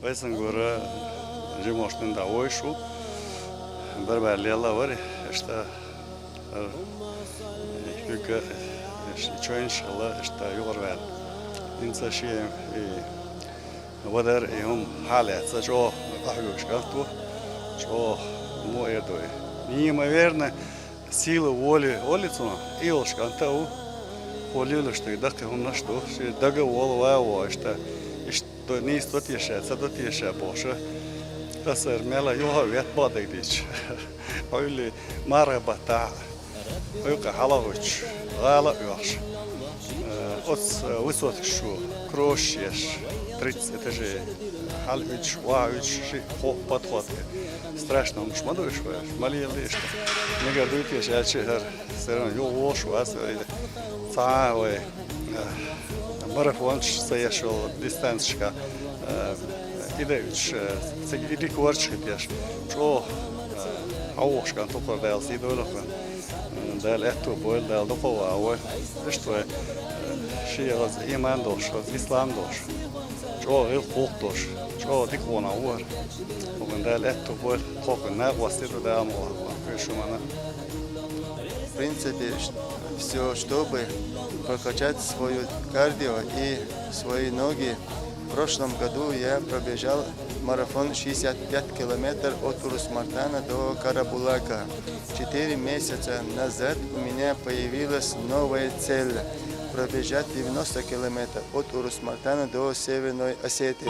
Вайсангура жимоштын да ойшу. Барбарлела var işte hükü işte inşallah işte yuvar ver. İnsan şey ودر يوم حالة سجوا أحيوش كاتو شو مو يدوي نيما верно силы воли цуна илш кантау холило что дакهم на что дага волва что не стотише садотише боше тасер мела юха вет бадыдич ойли марабата ойка халавыч гала юаш от высот шу крошеш 30 этажей халвич вавич подход страшно он шмадуешь малели что не гордуйтесь я чехар все равно ю вош вас цаой марафон стояшел дистанцка идеюч иди кварчик пеш что аушка только дал сидолоха дал это бой дал допова ой что شيء إيمان دوش إسلام دوش شو الخوف دوش شو ديكونا ور ومن ده لقيته بقول خوف النار وسيله ده أمور شو معناه В принципе, все, чтобы прокачать свою кардио и свои ноги, в прошлом году я пробежал марафон 65 километров от Урус-Мартана до Карабулака. 4 месяца назад у меня появилась новая цель – пробежать 90 километров от Урус-Мартана до Северной Осетии.